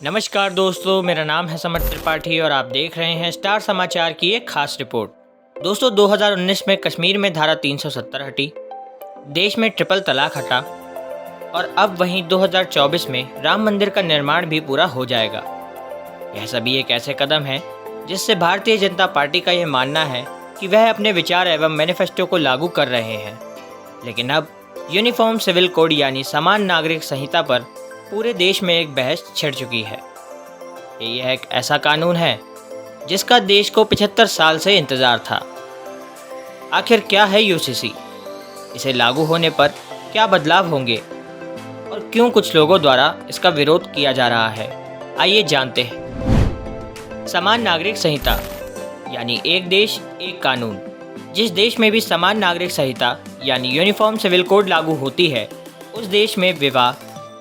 नमस्कार दोस्तों, मेरा नाम है समर त्रिपाठी और आप देख रहे हैं स्टार समाचार की एक खास रिपोर्ट। दोस्तों, 2019 में कश्मीर में धारा 370 हटी, देश में ट्रिपल तलाक हटा और अब वहीं 2024 में राम मंदिर का निर्माण भी पूरा हो जाएगा। यह सभी एक ऐसे कदम हैं जिससे भारतीय जनता पार्टी का यह मानना है कि वह अपने विचार एवं मैनिफेस्टो को लागू कर रहे हैं। लेकिन अब यूनिफॉर्म सिविल कोड यानी समान नागरिक संहिता पर पूरे देश में एक बहस छिड़ चुकी है। यह एक ऐसा कानून है जिसका देश को 75 साल से इंतज़ार था। आखिर क्या है यूसीसी, इसे लागू होने पर क्या बदलाव होंगे और क्यों कुछ लोगों द्वारा इसका विरोध किया जा रहा है, आइए जानते हैं। समान नागरिक संहिता यानी एक देश एक कानून। जिस देश में भी समान नागरिक संहिता यानी यूनिफॉर्म सिविल कोड लागू होती है, उस देश में विवाह,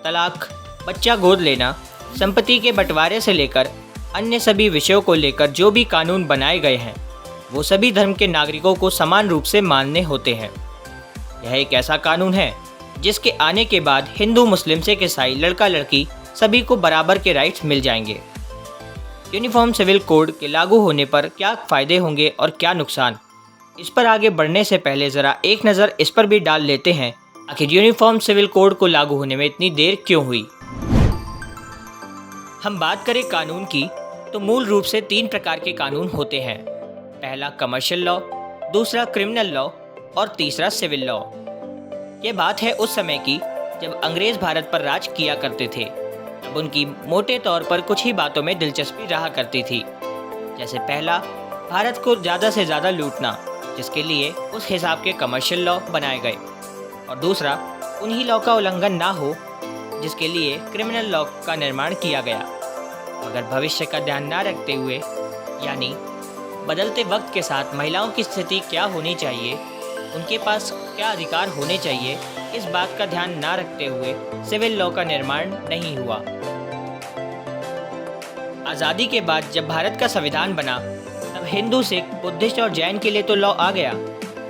तलाक, बच्चा गोद लेना, संपत्ति के बंटवारे से लेकर अन्य सभी विषयों को लेकर जो भी कानून बनाए गए हैं वो सभी धर्म के नागरिकों को समान रूप से मानने होते हैं। यह एक ऐसा कानून है जिसके आने के बाद हिंदू, मुस्लिम, सिख, ईसाई, लड़का लड़की सभी को बराबर के राइट्स मिल जाएंगे। यूनिफॉर्म सिविल कोड के लागू होने पर क्या फ़ायदे होंगे और क्या नुकसान, इस पर आगे बढ़ने से पहले ज़रा एक नज़र इस पर भी डाल लेते हैं, आखिर यूनिफॉर्म सिविल कोड को लागू होने में इतनी देर क्यों हुई। हम बात करें कानून की तो मूल रूप से 3 प्रकार के कानून होते हैं। पहला कमर्शियल लॉ, दूसरा क्रिमिनल लॉ और तीसरा सिविल लॉ। ये बात है उस समय की जब अंग्रेज भारत पर राज किया करते थे। तब उनकी मोटे तौर पर कुछ ही बातों में दिलचस्पी रहा करती थी। जैसे पहला, भारत को ज़्यादा से ज़्यादा लूटना, जिसके लिए उस हिसाब के कमर्शियल लॉ बनाए गए, और दूसरा, उन्हीं लॉ का उल्लंघन ना हो जिसके लिए क्रिमिनल लॉ का निर्माण किया गया। मगर भविष्य का ध्यान न रखते हुए, यानी बदलते वक्त के साथ महिलाओं की स्थिति क्या होनी चाहिए, उनके पास क्या अधिकार होने चाहिए, इस बात का ध्यान न रखते हुए सिविल लॉ का निर्माण नहीं हुआ। आज़ादी के बाद जब भारत का संविधान बना तब हिंदू, सिख, बुद्धिस्ट और जैन के लिए तो लॉ आ गया,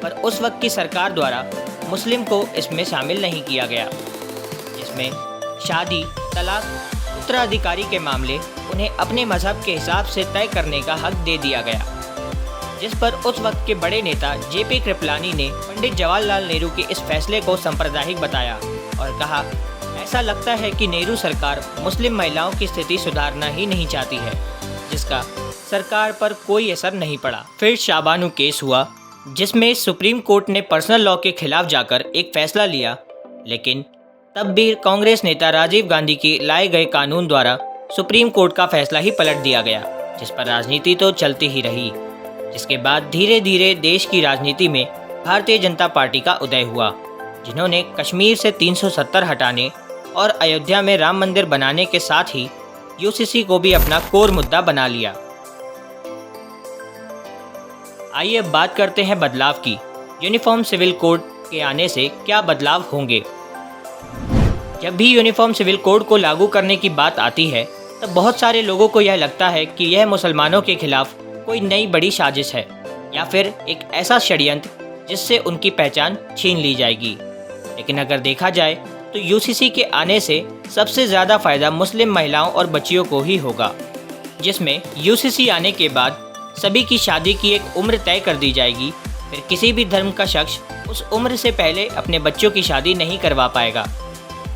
पर उस वक्त की सरकार द्वारा मुस्लिम को इसमें शामिल नहीं किया गया। इसमें शादी, तलाक, उत्तराधिकारी के मामले उन्हें अपने मजहब के हिसाब से तय करने का हक दे दिया गया, जिस पर उस वक्त के बड़े नेता जेपी कृपलानी ने पंडित जवाहरलाल नेहरू के इस फैसले को सांप्रदायिक बताया और कहा, ऐसा लगता है कि नेहरू सरकार मुस्लिम महिलाओं की स्थिति सुधारना ही नहीं चाहती है, जिसका सरकार पर कोई असर नहीं पड़ा। फिर शाबानू केस हुआ, जिसमें सुप्रीम कोर्ट ने पर्सनल लॉ के खिलाफ जाकर एक फैसला लिया, लेकिन तब भी कांग्रेस नेता राजीव गांधी के लाए गए कानून द्वारा सुप्रीम कोर्ट का फैसला ही पलट दिया गया, जिस पर राजनीति तो चलती ही रही। जिसके बाद धीरे धीरे देश की राजनीति में भारतीय जनता पार्टी का उदय हुआ, जिन्होंने कश्मीर से 370 हटाने और अयोध्या में राम मंदिर बनाने के साथ ही यूसीसी को भी अपना कोर मुद्दा बना लिया। आइए अब बात करते हैं बदलाव की। यूनिफॉर्म सिविल कोड के आने से क्या बदलाव होंगे। जब भी यूनिफॉर्म सिविल कोड को लागू करने की बात आती है तब बहुत सारे लोगों को यह लगता है कि यह मुसलमानों के खिलाफ कोई नई बड़ी साजिश है या फिर एक ऐसा षड्यंत्र जिससे उनकी पहचान छीन ली जाएगी। लेकिन अगर देखा जाए तो यूसीसी के आने से सबसे ज़्यादा फ़ायदा मुस्लिम महिलाओं और बच्चियों को ही होगा, जिसमें यूसीसी आने के बाद सभी की शादी की एक उम्र तय कर दी जाएगी। फिर किसी भी धर्म का शख्स उस उम्र से पहले अपने बच्चों की शादी नहीं करवा पाएगा।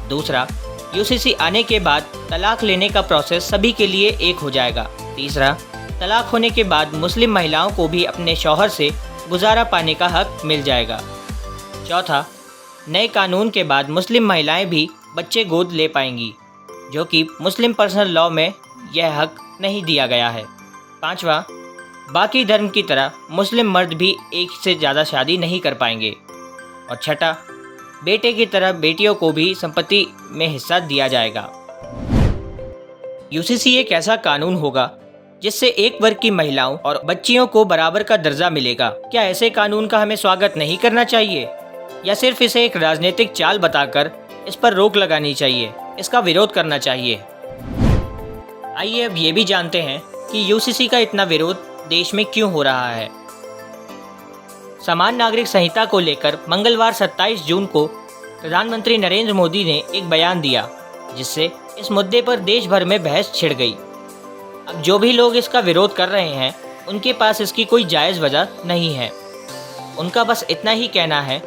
दूसरा, यूसीसी आने के बाद तलाक लेने का प्रोसेस सभी के लिए एक हो जाएगा। तीसरा, तलाक होने के बाद मुस्लिम महिलाओं को भी अपने शौहर से गुजारा पाने का हक मिल जाएगा। चौथा, नए कानून के बाद मुस्लिम महिलाएं भी बच्चे गोद ले पाएंगी, जो कि मुस्लिम पर्सनल लॉ में यह हक नहीं दिया गया है। पाँचवा, बाकी धर्म की तरह मुस्लिम मर्द भी एक से ज़्यादा शादी नहीं कर पाएंगे। और छठा, बेटे की तरह बेटियों को भी संपत्ति में हिस्सा दिया जाएगा। यूसीसी एक ऐसा कानून होगा जिससे एक वर्ग की महिलाओं और बच्चियों को बराबर का दर्जा मिलेगा। क्या ऐसे कानून का हमें स्वागत नहीं करना चाहिए या सिर्फ इसे एक राजनीतिक चाल बताकर इस पर रोक लगानी चाहिए, इसका विरोध करना चाहिए। आइए अब ये भी जानते हैं कि यूसीसी का इतना विरोध देश में क्यों हो रहा है। समान नागरिक संहिता को लेकर मंगलवार 27 जून को प्रधानमंत्री नरेंद्र मोदी ने एक बयान दिया, जिससे इस मुद्दे पर देश भर में बहस छिड़ गई। अब जो भी लोग इसका विरोध कर रहे हैं उनके पास इसकी कोई जायज़ वजह नहीं है। उनका बस इतना ही कहना है,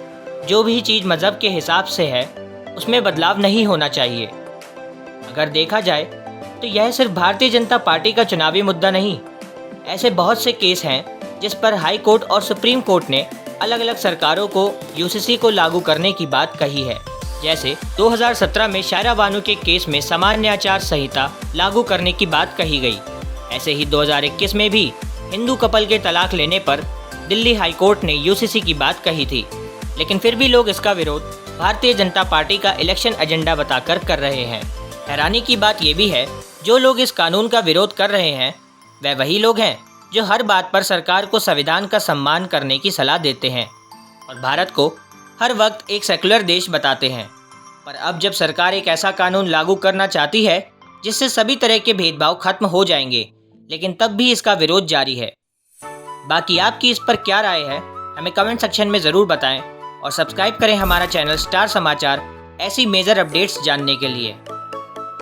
जो भी चीज़ मज़हब के हिसाब से है उसमें बदलाव नहीं होना चाहिए। अगर देखा जाए तो यह सिर्फ भारतीय जनता पार्टी का चुनावी मुद्दा नहीं, ऐसे बहुत से केस हैं जिस पर हाई कोर्ट और सुप्रीम कोर्ट ने अलग अलग सरकारों को यूसीसी को लागू करने की बात कही है। जैसे 2017 में शायरा बानो के केस में सामान्य आचार संहिता लागू करने की बात कही गई। ऐसे ही 2021 में भी हिंदू कपल के तलाक लेने पर दिल्ली हाई कोर्ट ने यूसीसी की बात कही थी, लेकिन फिर भी लोग इसका विरोध भारतीय जनता पार्टी का इलेक्शन एजेंडा बताकर कर रहे हैं। हैरानी की बात यह भी है, जो लोग इस कानून का विरोध कर रहे हैं वह वही लोग हैं जो हर बात पर सरकार को संविधान का सम्मान करने की सलाह देते हैं और भारत को हर वक्त एक सेकुलर देश बताते हैं। पर अब जब सरकार एक ऐसा कानून लागू करना चाहती है जिससे सभी तरह के भेदभाव खत्म हो जाएंगे, लेकिन तब भी इसका विरोध जारी है। बाकी आपकी इस पर क्या राय है, हमें कमेंट सेक्शन में ज़रूर बताएं और सब्सक्राइब करें हमारा चैनल स्टार समाचार ऐसी मेजर अपडेट्स जानने के लिए।